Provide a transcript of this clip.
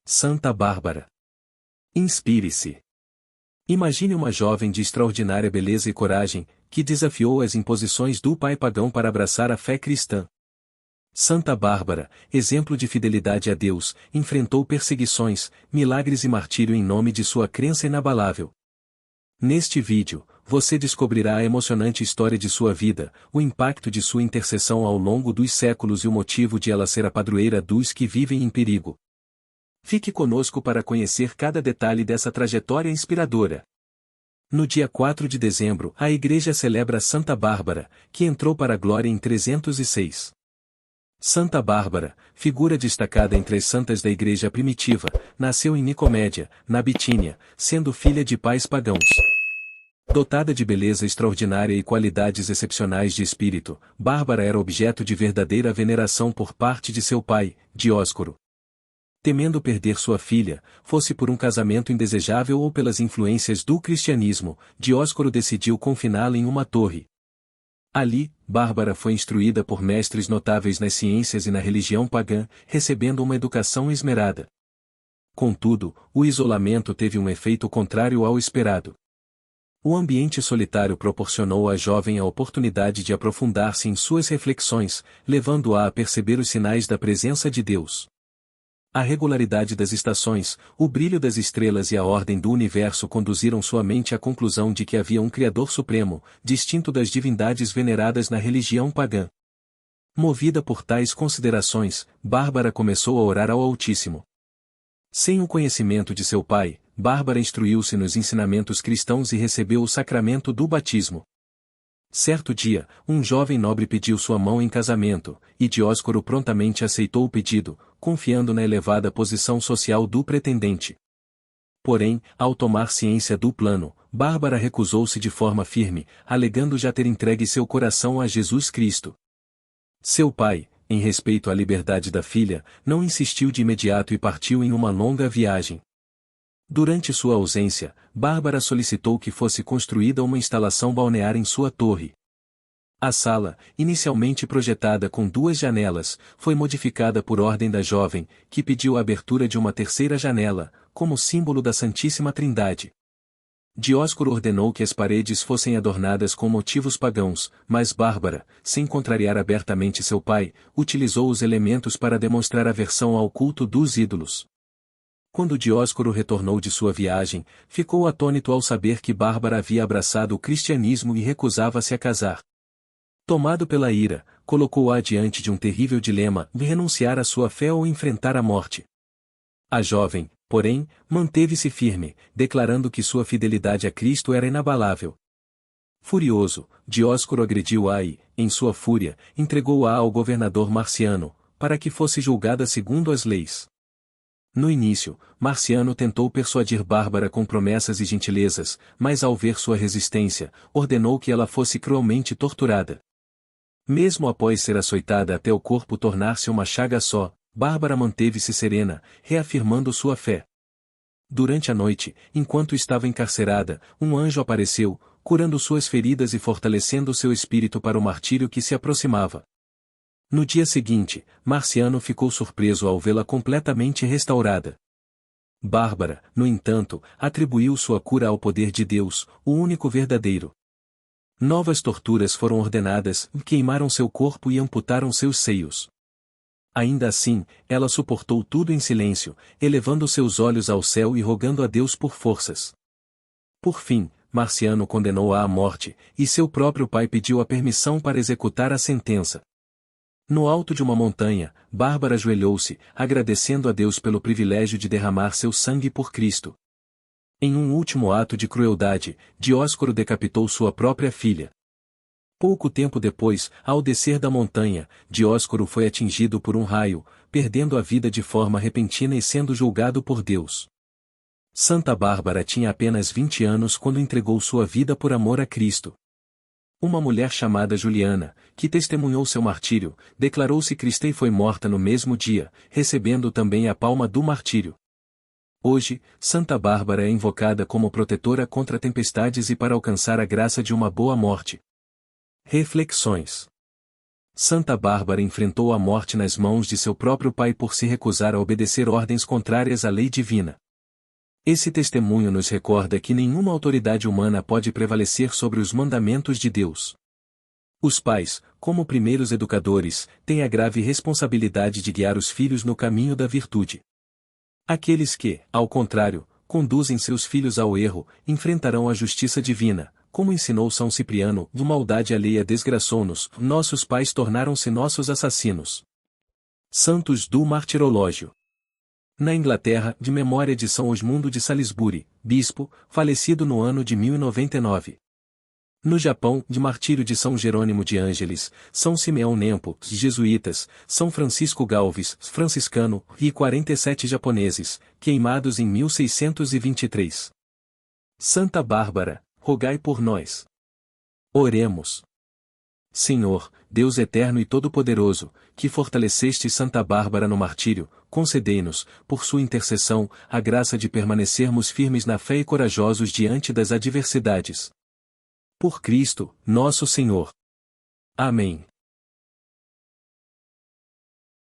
Santa Bárbara. Inspire-se. Imagine uma jovem de extraordinária beleza e coragem, que desafiou as imposições do pai pagão para abraçar a fé cristã. Santa Bárbara, exemplo de fidelidade a Deus, enfrentou perseguições, milagres e martírio em nome de sua crença inabalável. Neste vídeo, você descobrirá a emocionante história de sua vida, o impacto de sua intercessão ao longo dos séculos e o motivo de ela ser a padroeira dos que vivem em perigo. Fique conosco para conhecer cada detalhe dessa trajetória inspiradora. No dia 4 de dezembro, a Igreja celebra Santa Bárbara, que entrou para a glória em 306. Santa Bárbara, figura destacada entre as santas da Igreja primitiva, nasceu em Nicomédia, na Bitínia, sendo filha de pais pagãos. Dotada de beleza extraordinária e qualidades excepcionais de espírito, Bárbara era objeto de verdadeira veneração por parte de seu pai, Dióscoro. Temendo perder sua filha, fosse por um casamento indesejável ou pelas influências do cristianismo, Dióscoro decidiu confiná-la em uma torre. Ali, Bárbara foi instruída por mestres notáveis nas ciências e na religião pagã, recebendo uma educação esmerada. Contudo, o isolamento teve um efeito contrário ao esperado. O ambiente solitário proporcionou à jovem a oportunidade de aprofundar-se em suas reflexões, levando-a a perceber os sinais da presença de Deus. A regularidade das estações, o brilho das estrelas e a ordem do universo conduziram sua mente à conclusão de que havia um Criador Supremo, distinto das divindades veneradas na religião pagã. Movida por tais considerações, Bárbara começou a orar ao Altíssimo. Sem o conhecimento de seu pai, Bárbara instruiu-se nos ensinamentos cristãos e recebeu o sacramento do batismo. Certo dia, um jovem nobre pediu sua mão em casamento, e Dióscoro prontamente aceitou o pedido, confiando na elevada posição social do pretendente. Porém, ao tomar ciência do plano, Bárbara recusou-se de forma firme, alegando já ter entregue seu coração a Jesus Cristo. Seu pai, em respeito à liberdade da filha, não insistiu de imediato e partiu em uma longa viagem. Durante sua ausência, Bárbara solicitou que fosse construída uma instalação balnear em sua torre. A sala, inicialmente projetada com 2 janelas, foi modificada por ordem da jovem, que pediu a abertura de uma terceira janela, como símbolo da Santíssima Trindade. Dióscoro ordenou que as paredes fossem adornadas com motivos pagãos, mas Bárbara, sem contrariar abertamente seu pai, utilizou os elementos para demonstrar aversão ao culto dos ídolos. Quando Dióscoro retornou de sua viagem, ficou atônito ao saber que Bárbara havia abraçado o cristianismo e recusava-se a casar. Tomado pela ira, colocou-a diante de um terrível dilema de renunciar à sua fé ou enfrentar a morte. A jovem, porém, manteve-se firme, declarando que sua fidelidade a Cristo era inabalável. Furioso, Dióscoro agrediu-a e, em sua fúria, entregou-a ao governador Marciano, para que fosse julgada segundo as leis. No início, Marciano tentou persuadir Bárbara com promessas e gentilezas, mas ao ver sua resistência, ordenou que ela fosse cruelmente torturada. Mesmo após ser açoitada até o corpo tornar-se uma chaga só, Bárbara manteve-se serena, reafirmando sua fé. Durante a noite, enquanto estava encarcerada, um anjo apareceu, curando suas feridas e fortalecendo seu espírito para o martírio que se aproximava. No dia seguinte, Marciano ficou surpreso ao vê-la completamente restaurada. Bárbara, no entanto, atribuiu sua cura ao poder de Deus, o único verdadeiro. Novas torturas foram ordenadas, queimaram seu corpo e amputaram seus seios. Ainda assim, ela suportou tudo em silêncio, elevando seus olhos ao céu e rogando a Deus por forças. Por fim, Marciano condenou-a à morte, e seu próprio pai pediu a permissão para executar a sentença. No alto de uma montanha, Bárbara ajoelhou-se, agradecendo a Deus pelo privilégio de derramar seu sangue por Cristo. Em um último ato de crueldade, Dióscoro decapitou sua própria filha. Pouco tempo depois, ao descer da montanha, Dióscoro foi atingido por um raio, perdendo a vida de forma repentina e sendo julgado por Deus. Santa Bárbara tinha apenas 20 anos quando entregou sua vida por amor a Cristo. Uma mulher chamada Juliana, que testemunhou seu martírio, declarou-se cristã e foi morta no mesmo dia, recebendo também a palma do martírio. Hoje, Santa Bárbara é invocada como protetora contra tempestades e para alcançar a graça de uma boa morte. Reflexões. Santa Bárbara enfrentou a morte nas mãos de seu próprio pai por se recusar a obedecer ordens contrárias à lei divina. Esse testemunho nos recorda que nenhuma autoridade humana pode prevalecer sobre os mandamentos de Deus. Os pais, como primeiros educadores, têm a grave responsabilidade de guiar os filhos no caminho da virtude. Aqueles que, ao contrário, conduzem seus filhos ao erro, enfrentarão a justiça divina, como ensinou São Cipriano, de maldade alheia desgraçou-nos, nossos pais tornaram-se nossos assassinos. Santos do Martirológio. Na Inglaterra, de memória de São Osmundo de Salisbury, bispo, falecido no ano de 1099. No Japão, de martírio de São Jerônimo de Ângeles, São Simeão Nempo, jesuítas, São Francisco Galves, franciscano, e 47 japoneses, queimados em 1623. Santa Bárbara, rogai por nós. Oremos. Senhor, Deus eterno e todo-poderoso, que fortaleceste Santa Bárbara no martírio, concedei-nos, por sua intercessão, a graça de permanecermos firmes na fé e corajosos diante das adversidades. Por Cristo, nosso Senhor. Amém.